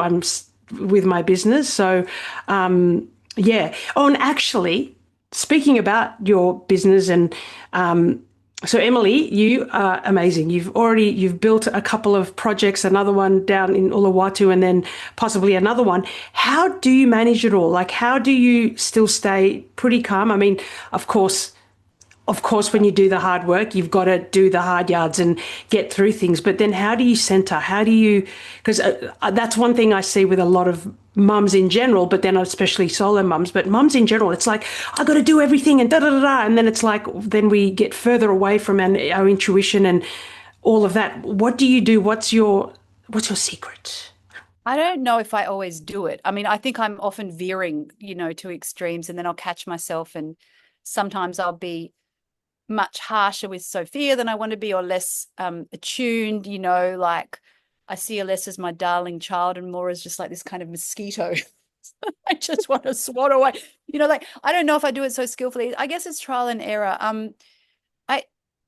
With my business. So, yeah. Oh, and actually, speaking about your business and so Emily, you are amazing. You've built a couple of projects, another one down in Uluwatu and then possibly another one. How do you manage it all? Like how do you still stay pretty calm? I mean, of course, when you do the hard work, you've got to do the hard yards and get through things. But then how do you center? How do you, because that's one thing I see with a lot of mums in general, but then especially solo mums, but mums in general, it's like, I got to do everything and da da da da. And then it's like, then we get further away from our intuition and all of that. What do you do? What's your secret? I don't know if I always do it. I mean, I think I'm often veering, to extremes, and then I'll catch myself, and sometimes I'll be much harsher with Sophia than I want to be, or less attuned, like I see her less as my darling child and more as just like this kind of mosquito. I just want to swat away. Like I don't know if I do it so skillfully. I guess it's trial and error. I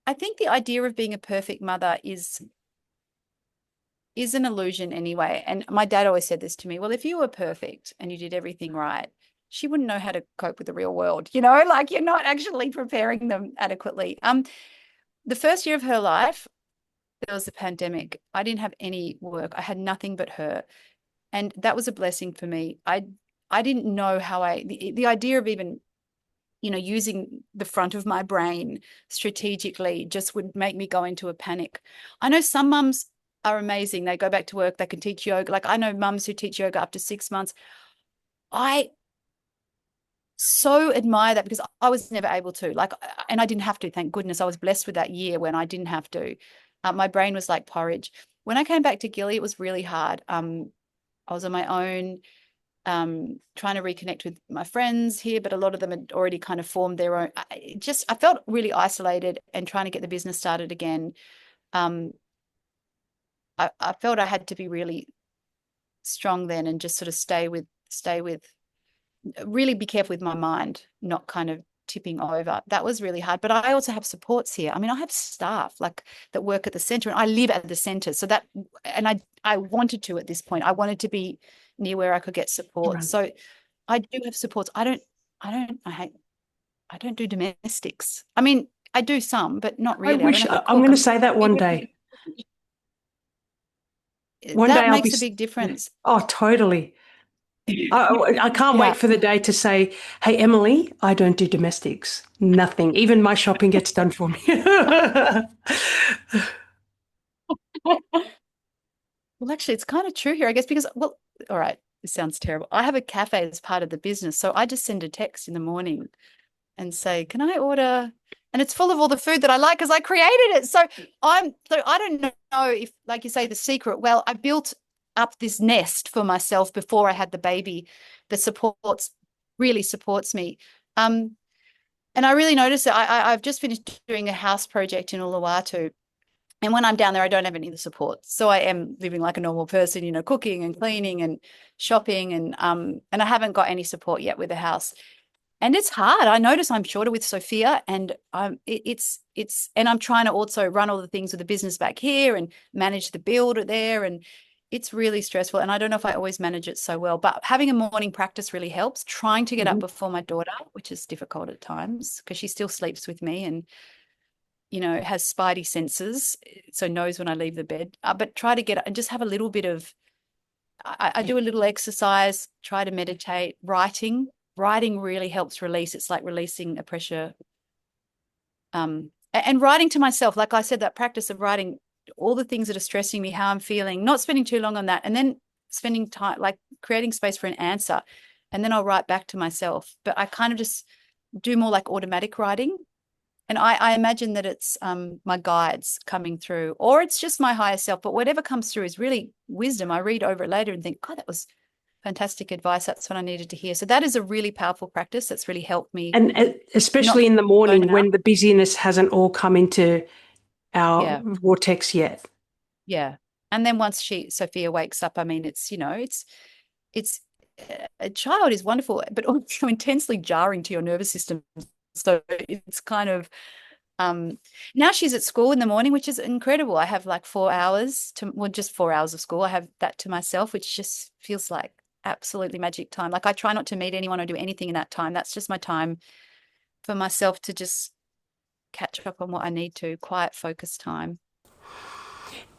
I think the idea of being a perfect mother is an illusion anyway. And my dad always said this to me, well, if you were perfect and you did everything right, she wouldn't know how to cope with the real world, like you're not actually preparing them adequately. The first year of her life, there was a pandemic. I didn't have any work. I had nothing but her. And that was a blessing for me. I didn't know how the idea of even using the front of my brain strategically just would make me go into a panic. I know some mums are amazing. They go back to work, they can teach yoga. Like I know mums who teach yoga up to 6 months. I so admire that because I was never able to, like, and I didn't have to, thank goodness. I was blessed with that year when I didn't have to. My brain was like porridge. When I came back to Gili, it was really hard. I was on my own, trying to reconnect with my friends here, but a lot of them had already kind of formed their own. I felt really isolated and trying to get the business started again. Um, I felt I had to be really strong then and just sort of stay with, really be careful with my mind, not kind of tipping over. That was really hard. But I also have supports here. I mean, I have staff like that work at the center and I live at the center. So that, and I wanted to at this point, I wanted to be near where I could get support. Right. So I do have supports. I don't do domestics. I mean, I do some, but not I really. I don't wish have to I'm cook. going to say that one day. One day That I'll be. makes a big difference. Oh, totally. I can't wait Yeah. for the day to say, "Hey, Emily, I don't do domestics. Nothing. Even my shopping gets done for me." Well, actually, it's kind of true here, I guess, because, well, all right, this sounds terrible. I have a cafe as part of the business. So I just send a text in the morning and say, can I order? And it's full of all the food that I like because I created it. So I don't know if, like you say, the secret. Well, I built up this nest for myself before I had the baby that really supports me. And I really noticed that I've just finished doing a house project in Uluwatu. And when I'm down there, I don't have any of the support. So I am living like a normal person, cooking and cleaning and shopping and I haven't got any support yet with the house. And it's hard. I notice I'm shorter with Sophia and it's and I'm trying to also run all the things with the business back here and manage the build there and it's really stressful and I don't know if I always manage it so well, but having a morning practice really helps. Trying to get up Mhm. before my daughter, which is difficult at times because she still sleeps with me and has spidey senses, so knows when I leave the bed. But try to get and just have a little bit of. I do a little exercise. Try to meditate. Writing really helps release. It's like releasing a pressure. And writing to myself, like I said, that practice of writing all the things that are stressing me, how I'm feeling, not spending too long on that, and then spending time, like creating space for an answer, and then I'll write back to myself. But I kind of just do more like automatic writing. And I imagine that it's my guides coming through, or it's just my higher self. But whatever comes through is really wisdom. I read over it later and think, God, that was fantastic advice. That's what I needed to hear. So that is a really powerful practice that's really helped me And especially not in the burn morning out. when the busyness hasn't all come into our Yeah, vortex yet. yeah. And then once Sophia wakes up, I mean, it's a child is wonderful, but also intensely jarring to your nervous system. So it's kind of now she's at school in the morning, which is incredible. I have like 4 hours just 4 hours of school. I have that to myself, which just feels like absolutely magic time. Like I try not to meet anyone or do anything in that time. That's just my time for myself to just catch up on what I need to, quiet, focus time.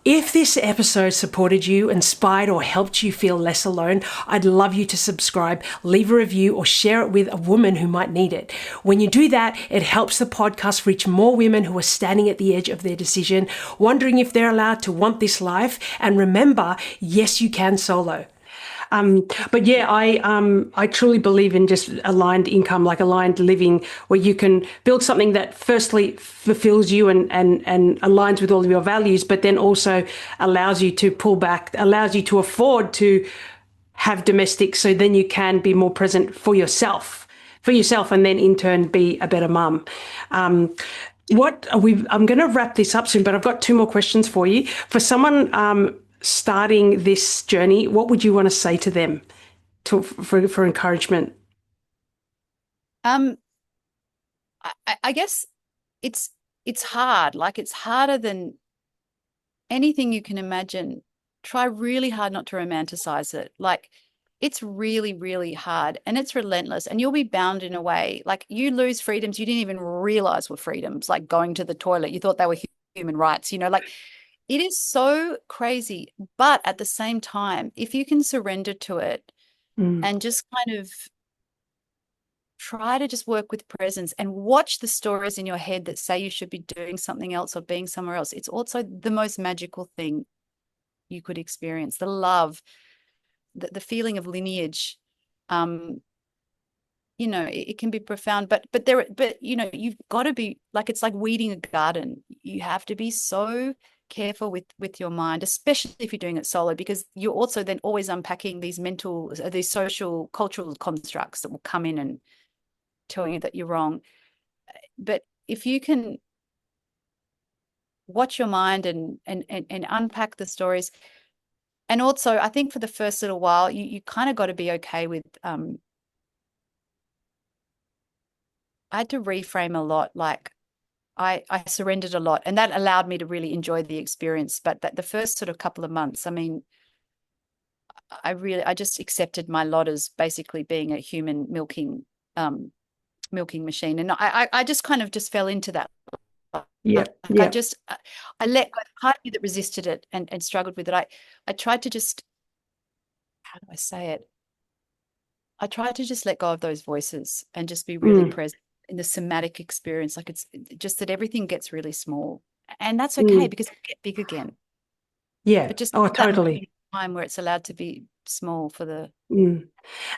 If this episode supported you, inspired, or helped you feel less alone, I'd love you to subscribe, leave a review, or share it with a woman who might need it. When you do that, it helps the podcast reach more women who are standing at the edge of their decision, wondering if they're allowed to want this life. And remember, yes, you can solo. But yeah, I truly believe in just aligned income, like aligned living, where you can build something that firstly fulfills you and aligns with all of your values, but then also allows you to pull back, allows you to afford to have domestics, so then you can be more present for yourself, and then in turn be a better mum. I'm going to wrap this up soon, but I've got two more questions for you. For someone starting this journey, what would you want to say to them for encouragement? Um, I guess it's hard. Like it's harder than anything you can imagine. Try really hard not to romanticize it. Like it's really, really hard and it's relentless and you'll be bound in a way. Like you lose freedoms you didn't even realize were freedoms, like going to the toilet. You thought they were human rights, like it is so crazy. But at the same time, if you can surrender to it Mm. and just kind of try to just work with presence and watch the stories in your head that say you should be doing something else or being somewhere else. It's also the most magical thing you could experience. The love, the feeling of lineage. It can be profound, but you've got to be like, it's like weeding a garden. You have to be so careful with your mind, especially if you're doing it solo, because you're also then always unpacking these social, cultural constructs that will come in and tell you that you're wrong. But if you can watch your mind and unpack the stories, and also I think for the first little while, you kind of got to be okay with I had to reframe a lot. Like I surrendered a lot, and that allowed me to really enjoy the experience. But that the first sort of couple of months, I mean, I just accepted my lot as basically being a human milking machine, and I just kind of just fell into that. Yeah, Like yeah. I let go. The part of me that resisted it and struggled with it. I tried to just, how do I say it? I try to just let go of those voices and just be really Mm, present in the somatic experience. Like it's just that everything gets really small. And that's okay mm. because it'll get big again. Yeah. But just Oh, that moment totally. in time where it's allowed to be small for the Mm.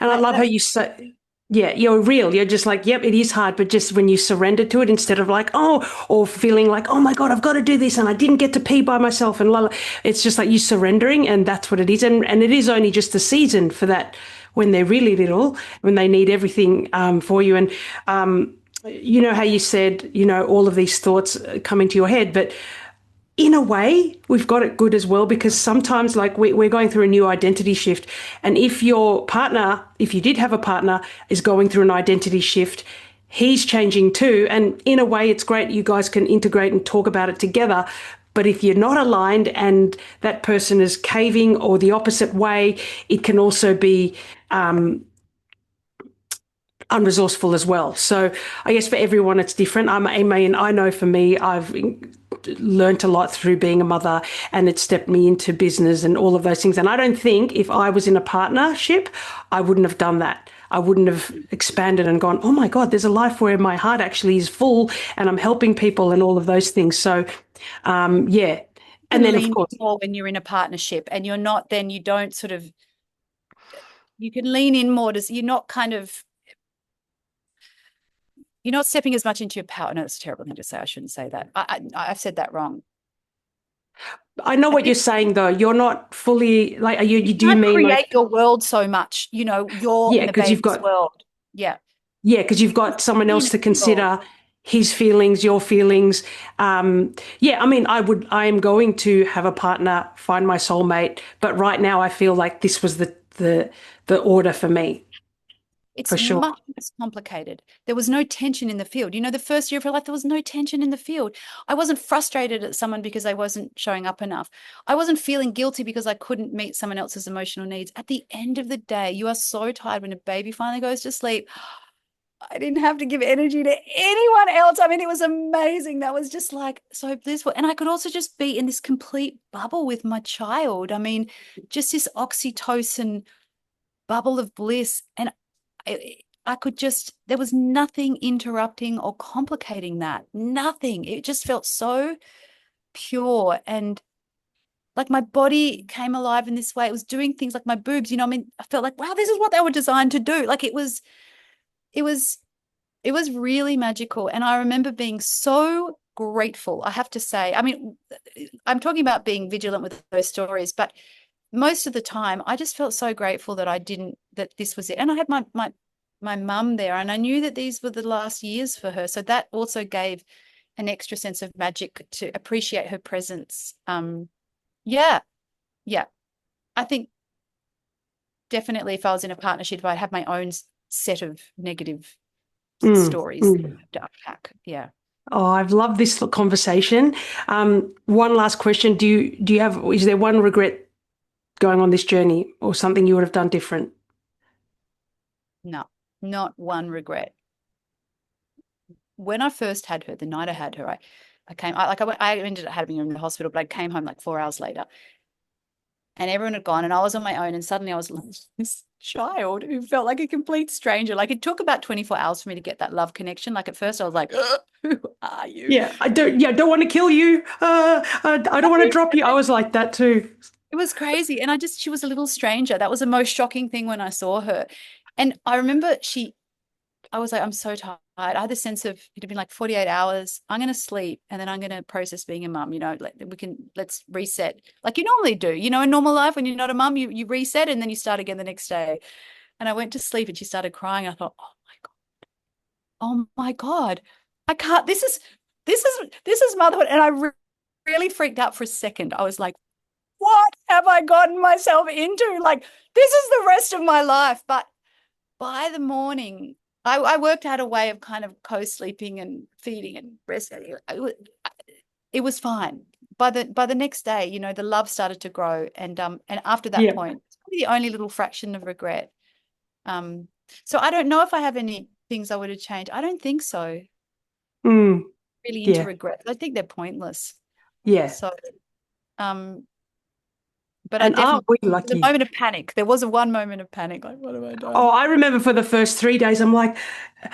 And I and love how you say, yeah, you're real. You're just like, yep, it is hard, but just when you surrender to it, instead of like, oh, or feeling like, oh my God, I've got to do this, and I didn't get to pee by myself, and la, la. It's just like you surrendering, and that's what it is. And it is only just a season for that when they're really little, when they need everything for you. And you know how you said, all of these thoughts come into your head, but in a way, we've got it good as well, because sometimes, like, we're going through a new identity shift. And if your partner, if you did have a partner, is going through an identity shift, he's changing too. And in a way, it's great. You guys can integrate and talk about it together. But if you're not aligned and that person is caving or the opposite way, it can also be unresourceful as well. So I guess for everyone it's different. I mean, I know for me, I've learned a lot through being a mother, and it stepped me into business and all of those things. And I don't think if I was in a partnership, I wouldn't have done that. I wouldn't have expanded and gone, oh my God, there's a life where my heart actually is full and I'm helping people and all of those things. So, yeah. And can then, of lean course, more when you're in a partnership and you're not, then you don't sort of, you can lean in more to, you're not stepping as much into your power. No, it's a terrible thing to say. I shouldn't say that. I've said that wrong. I know I what you're think saying though. You're not fully like, you do you can't mean create like, your world so much. You're yeah, in the because you've baby's got, world. Yeah. yeah, because you've got someone Be in else a to world. consider his feelings, your feelings. Yeah, I mean, I am going to have a partner, find my soulmate, but right now I feel like this was the order for me, It's for sure. much less complicated. There was no tension in the field. The first year of her life, there was no tension in the field. I wasn't frustrated at someone because I wasn't showing up enough. I wasn't feeling guilty because I couldn't meet someone else's emotional needs. At the end of the day, you are so tired when a baby finally goes to sleep. I didn't have to give energy to anyone else. I mean, it was amazing. That was just like so blissful. And I could also just be in this complete bubble with my child. I mean, just this oxytocin bubble of bliss. And I could just, there was nothing interrupting or complicating that. Nothing. It just felt so pure. And like my body came alive in this way. It was doing things like my boobs, I mean, I felt like, wow, this is what they were designed to do. Like it was, it was really magical. And I remember being so grateful, I have to say. I mean, I'm talking about being vigilant with those stories, but most of the time I just felt so grateful that I didn't, that this was it. And I had my mum there, and I knew that these were the last years for her. So that also gave an extra sense of magic to appreciate her presence. Yeah, yeah. I think definitely if I was in a partnership, if I had my own set of negative Mm, stories mm. to unpack. Yeah. Oh, I've loved this conversation. One last question: do you have? Is there one regret going on this journey, or something you would have done different? No, not one regret. When I first had her, the night I had her, I ended up having her in the hospital, but I came home like 4 hours later, and everyone had gone, and I was on my own, and suddenly I was child who felt like a complete stranger. Like it took about 24 hours for me to get that love connection. Like at first I was like, who are you? Yeah, don't want to kill you. I don't want to drop you. I was like that too. It was crazy. And she was a little stranger. That was the most shocking thing when I saw her. And I remember I was like, I'm so tired. I had the sense of it had been like 48 hours. I'm going to sleep and then I'm going to process being a mum. Let's reset like you normally do. In normal life, when you're not a mum, you reset and then you start again the next day. And I went to sleep and she started crying. I thought, oh my God, I can't, this is motherhood. And I really freaked out for a second. I was like, what have I gotten myself into? Like, this is the rest of my life. But by the morning, I worked out a way of kind of co-sleeping and feeding and breastfeeding. It was fine. By the next day, the love started to grow, and after that Yeah. point, it's probably the only little fraction of regret. So I don't know if I have any things I would have changed. I don't think so. Mm, Really into yeah. regret. I think they're pointless. Yeah. So, but I And are definitely, we the lucky? moment of panic. There was one moment of panic. Like, what have I Oh, done? I remember for the first 3 days, I'm like,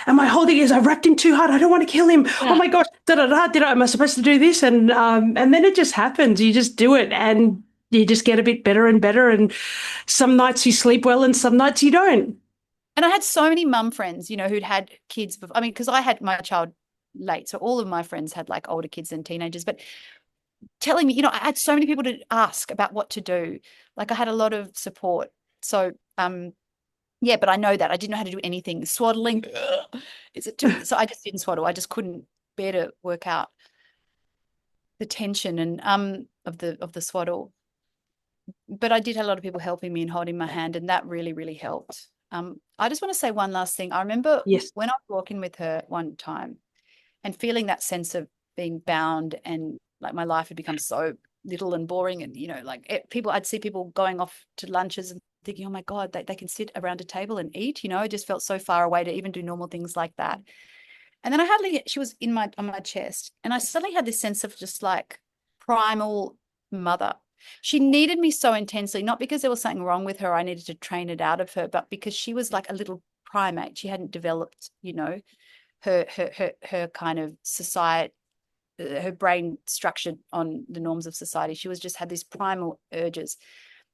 am I holding his? I wrapped him too hard. I don't want to kill him. Oh Yeah. my gosh, da da da. Am I supposed to do this? And then it just happens. You just do it, and you just get a bit better and better. And some nights you sleep well, and some nights you don't. And I had so many mum friends, who'd had kids before. I mean, because I had my child late. So all of my friends had like older kids and teenagers. But telling me, I had so many people to ask about what to do. Like I had a lot of support. So yeah, but I know that I didn't know how to do anything. Swaddling, is it too? So I just didn't swaddle. I just couldn't bear to work out the tension and of the swaddle. But I did have a lot of people helping me and holding my hand, and that really, really helped. I just want to say one last thing. I remember Yes. when I was walking with her one time and feeling that sense of being bound and like my life had become so little and boring. And, I'd see people going off to lunches and thinking, oh my God, they can sit around a table and eat. I just felt so far away to even do normal things like that. And then she was on my chest, and I suddenly had this sense of just like primal mother. She needed me so intensely, not because there was something wrong with her, I needed to train it out of her, but because she was like a little primate. She hadn't developed, her kind of society, her brain structured on the norms of society. She was just had these primal urges.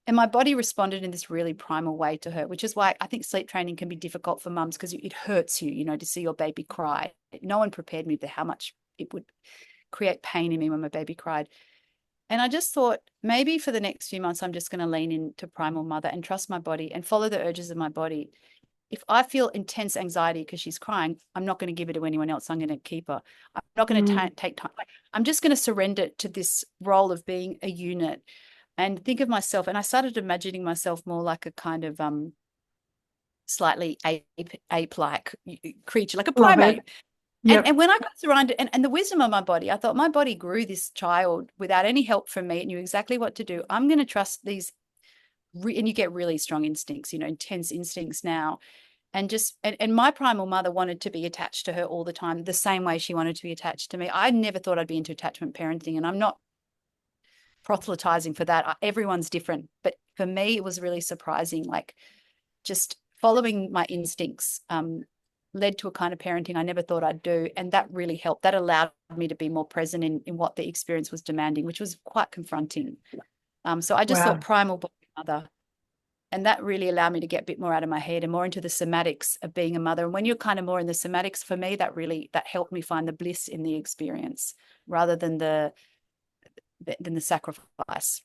And my body responded in this really primal way to her, which is why I think sleep training can be difficult for mums because it hurts you, to see your baby cry. No one prepared me for how much it would create pain in me when my baby cried. And I just thought maybe for the next few months, I'm just going to lean into primal mother and trust my body and follow the urges of my body. If I feel intense anxiety because she's crying, I'm not going to give it to anyone else. I'm going to keep her. I'm not going to take time. I'm just going to surrender to this role of being a unit and think of myself. And I started imagining myself more like a kind of slightly ape-like creature, like a Love it. primate. And, Yep. and when I got surrounded and the wisdom of my body, I thought my body grew this child without any help from me. It knew exactly what to do. I'm going to trust these, and you get really strong instincts, intense instincts now. And my primal mother wanted to be attached to her all the time, the same way she wanted to be attached to me. I never thought I'd be into attachment parenting, and I'm not proselytizing for that. Everyone's different. But for me, it was really surprising, like just following my instincts led to a kind of parenting I never thought I'd do. And that really helped. That allowed me to be more present in what the experience was demanding, which was quite confronting. So I just thought Wow. primal body mother. And that really allowed me to get a bit more out of my head and more into the somatics of being a mother. And when you're kind of more in the somatics, for me, that helped me find the bliss in the experience rather than the sacrifice.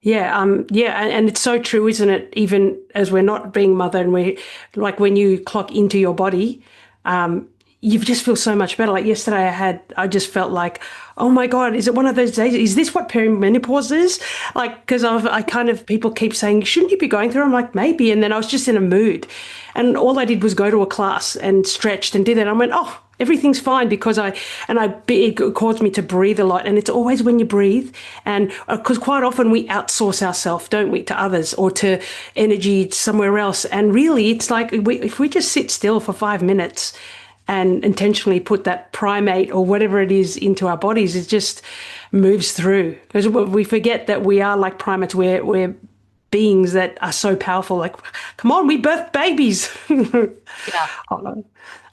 Yeah, yeah, and it's so true, isn't it? Even as we're not being mother, and we like when you clock into your body, um, you just feel so much better. Like yesterday, I just felt like, oh my God, is it one of those days? Is this what perimenopause is? Like, because I kind of people keep saying, shouldn't you be going through? I'm like, maybe, and then I was just in a mood, and all I did was go to a class and stretched and did it. I went, oh, everything's fine because it caused me to breathe a lot. And it's always when you breathe. And because quite often we outsource ourselves, don't we, to others or to energy somewhere else. And really, it's like if we just sit still for 5 minutes and intentionally put that primate or whatever it is into our bodies, it just moves through. Because we forget that we are like primates. We're beings that are so powerful. Like, come on, we birth babies. Yeah. Oh,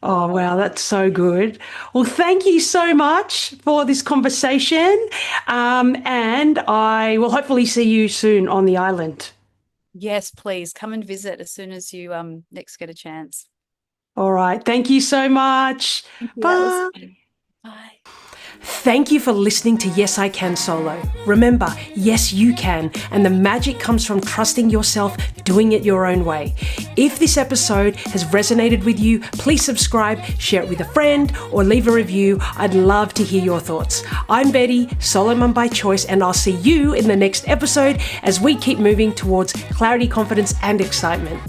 oh, wow, that's so good. Well, thank you so much for this conversation. And I will hopefully see you soon on the island. Yes, please come and visit as soon as you next get a chance. All right. Thank you so much. Thank you. That was Bye. fun. Bye. Thank you for listening to Yes I Can Solo. Remember, yes you can, and the magic comes from trusting yourself, doing it your own way. If this episode has resonated with you, please subscribe, share it with a friend, or leave a review. I'd love to hear your thoughts. I'm Betty, solo mum by choice, and I'll see you in the next episode as we keep moving towards clarity, confidence, and excitement.